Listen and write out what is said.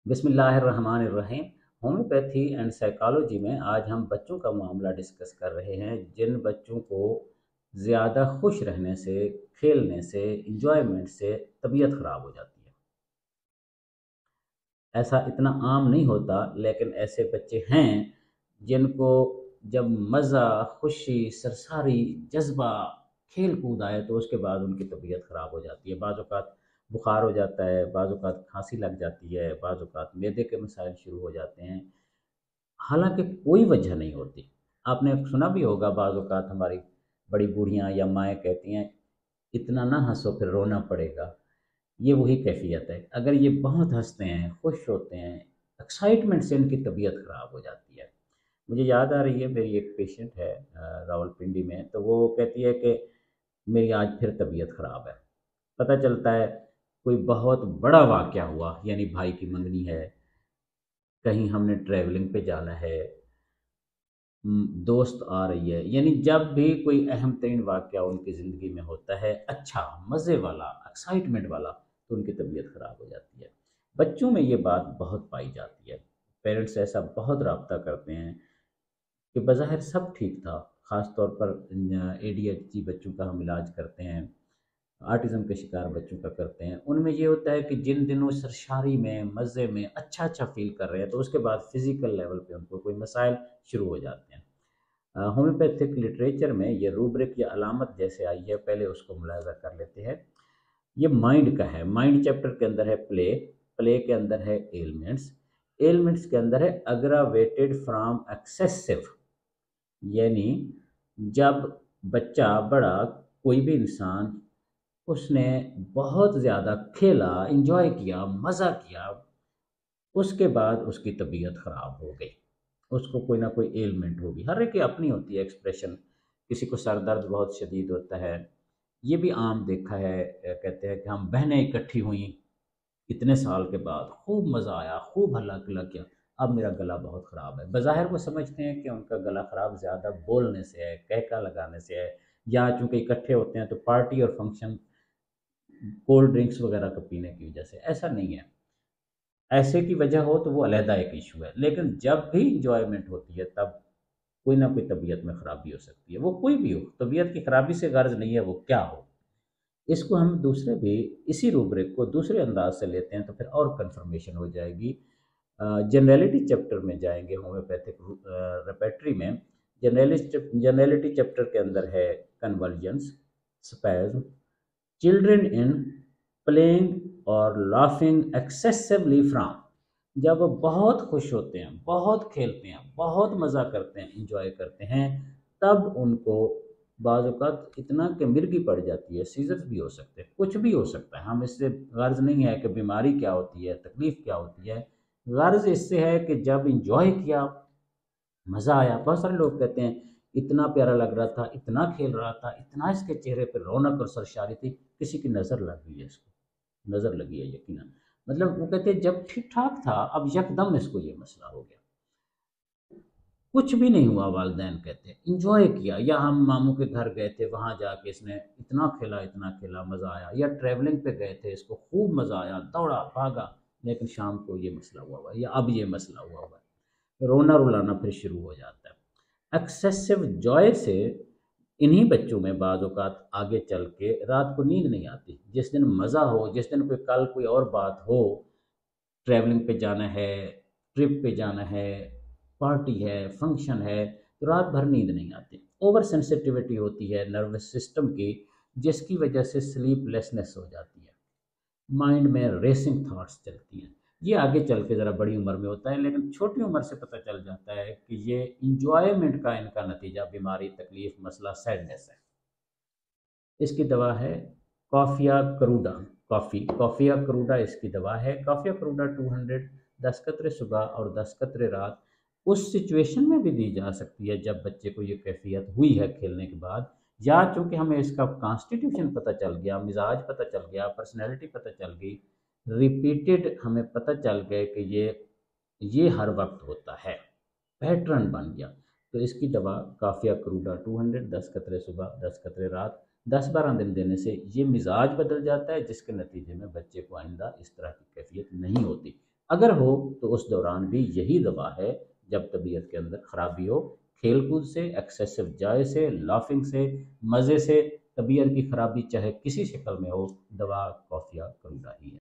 बिस्मिल्लाहिर्रहमानिर्रहीम। Homeopathy and psychology में आज हम बच्चों का मामला डिस्कस कर रहे हैं, जिन बच्चों को ज़्यादा खुश रहने से, खेलने से, इंजॉयमेंट से तबीयत ख़राब हो जाती है। ऐसा इतना आम नहीं होता, लेकिन ऐसे बच्चे हैं जिनको जब मज़ा, खुशी, सरसारी, जज्बा, खेल कूद आए तो उसके बाद उनकी तबीयत ख़राब हो जाती है। बाज़ औक़ात बुखार हो जाता है, बाज़ औक़ात खांसी लग जाती है, बाज़ औक़ात मैदे के मसाइल शुरू हो जाते हैं, हालांकि कोई वजह नहीं होती। आपने सुना भी होगा, बाज़ औक़ात हमारी बड़ी बूढ़ियाँ या माएँ कहती हैं, इतना ना हंसो फिर रोना पड़ेगा। ये वही कैफ़ियत है। अगर ये बहुत हँसते हैं, खुश होते हैं, एक्साइटमेंट से इनकी तबीयत ख़राब हो जाती है। मुझे याद आ रही है, मेरी एक पेशेंट है रावलपिंडी में, तो वो कहती है कि मेरी आज फिर तबीयत ख़राब है। पता चलता है कोई बहुत बड़ा वाक़या हुआ, यानी भाई की मंगनी है, कहीं हमने ट्रैवलिंग पे जाना है, दोस्त आ रही है, यानी जब भी कोई अहम तरीन वाक़या उनकी ज़िंदगी में होता है, अच्छा, मज़े वाला, एक्साइटमेंट वाला, तो उनकी तबीयत ख़राब हो जाती है। बच्चों में ये बात बहुत पाई जाती है। पेरेंट्स ऐसा बहुत राब्ता करते हैं कि बज़ाहिर सब ठीक था, ख़ास तौर पर एडीएचडी बच्चों का हम इलाज करते हैं, ऑटिज़म के शिकार बच्चों का करते हैं। उनमें ये होता है कि जिन दिनों सरशारी में, मज़े में, अच्छा-अच्छा फ़ील कर रहे हैं, तो उसके बाद फ़िज़िकल लेवल पे उनको कोई मसाइल शुरू हो जाते हैं। होम्योपैथिक लिटरेचर में ये रूब्रिक या अलामत जैसे आई है, पहले उसको मुलाहज़ा कर लेते हैं। ये माइंड का है। माइंड चैप्टर के अंदर है प्ले, प्ले के अंदर है एलिमेंट्स, एलिमेंट्स के अंदर है अग्रावेटेड फ्रॉम एक्सेसिव, यानी जब बच्चा बड़ा, कोई भी इंसान, उसने बहुत ज़्यादा खेला, एंजॉय किया, मज़ा किया, उसके बाद उसकी तबीयत ख़राब हो गई, उसको कोई ना कोई एलिमेंट होगी। हर एक की अपनी होती है एक्सप्रेशन। किसी को सर दर्द बहुत शदीद होता है, ये भी आम देखा है। कहते हैं कि हम बहनें इकट्ठी हुई इतने साल के बाद, खूब मज़ा आया, खूब हल्ला गुल्ला किया, अब मेरा गला बहुत ख़राब है। बज़ाहिर वो समझते हैं कि उनका गला ख़राब ज़्यादा बोलने से है, कहका लगाने से है, या चूँकि इकट्ठे होते हैं तो पार्टी और फंक्शन, कोल्ड ड्रिंक्स वगैरह को पीने की वजह से। ऐसा नहीं है। ऐसे की वजह हो तो वो अलहदा एक इशू है, लेकिन जब भी इंजॉयमेंट होती है तब कोई ना कोई तबीयत में ख़राबी हो सकती है। वो कोई भी हो, तबीयत की ख़राबी से गर्ज नहीं है वो क्या हो। इसको हम दूसरे भी, इसी रूब्रिक को दूसरे अंदाज से लेते हैं तो फिर और कंफर्मेशन हो जाएगी। जनरलिटी चैप्टर में जाएंगे, होम्योपैथिक रेपेटरी में जनरलिटी चैप्टर के अंदर है convergence, spasm, children in playing और लाफिंग एक्सेसिवली फ्रॉम। जब वो बहुत खुश होते हैं, बहुत खेलते हैं, बहुत मज़ा करते हैं, इंजॉय करते हैं, तब उनको बाज़ औक़ात इतना कि मिर्गी पड़ जाती है, सीज़र्स भी हो सकते हैं, कुछ भी हो सकता है। हम इससे गर्ज़ नहीं है कि बीमारी क्या होती है, तकलीफ़ क्या होती है। गर्ज़ इससे है कि जब इंजॉय किया, मज़ा आया। बहुत सारे लोग कहते हैं इतना प्यारा लग रहा था, इतना खेल रहा था, इतना इसके चेहरे पे रौनक और सरशारी थी, किसी की नज़र लग गई है इसको, नज़र लगी है यकीनन। मतलब वो कहते हैं जब ठीक-ठाक था, अब यकदम इसको ये मसला हो गया। कुछ भी नहीं हुआ, वालिदैन कहते हैं, एन्जॉय किया, या हम मामू के घर गए थे, वहाँ जाके इसने इतना खेला, मज़ा आया, या ट्रैवलिंग पे गए थे, इसको खूब मज़ा आया, दौड़ा, भागा, लेकिन शाम को ये मसला हुआ हुआ है, या अब ये मसला हुआ हुआ है। रोना-रुलाना फिर शुरू हो जाता है। एक्सेसिव जॉय से इन्हीं बच्चों में बाज़ औक़ात आगे चल के रात को नींद नहीं आती। जिस दिन मज़ा हो, जिस दिन कोई और बात हो, ट्रैवलिंग पे जाना है, ट्रिप पे जाना है, पार्टी है, फंक्शन है, तो रात भर नींद नहीं आती। ओवर सेंसिटिविटी होती है नर्वस सिस्टम की, जिसकी वजह से स्लीपलेसनेस हो जाती है। माइंड में रेसिंग थॉट्स चलती हैं। ये आगे चल के ज़रा बड़ी उम्र में होता है, लेकिन छोटी उम्र से पता चल जाता है कि ये इंजॉयमेंट का इनका नतीजा बीमारी, तकलीफ, मसला सैडनेस है। इसकी दवा है कॉफ़िया करूडा। कॉफ़िया करूडा इसकी दवा है। कॉफ़िया करूडा 200, 10 कतरे सुबह और 10 कतरे रात, उस सिचुएशन में भी दी जा सकती है जब बच्चे को ये कैफियत हुई है खेलने के बाद, या चूँकि हमें इसका कॉन्स्टिट्यूशन पता चल गया, मिजाज पता चल गया, पर्सनैलिटी पता चल गई, रिपीटेड हमें पता चल गए कि ये हर वक्त होता है, पैटर्न बन गया, तो इसकी दवा काफ़िया क्रूडा 200, 10 कतरे सुबह, 10 कतरे रात, 10-12 दिन देने से ये मिजाज बदल जाता है, जिसके नतीजे में बच्चे को आइंदा इस तरह की कैफियत नहीं होती। اگر ہو تو اس دوران بھی یہی دوا ہے، جب طبیعت کے اندر خرابی ہو، کھیل کود سے، ایکسیسو جائے سے، لافنگ سے، مزے سے طبیعت کی خرابی چاہے کسی شکل میں ہو، دوا کافیہ کردہ ہی ہے۔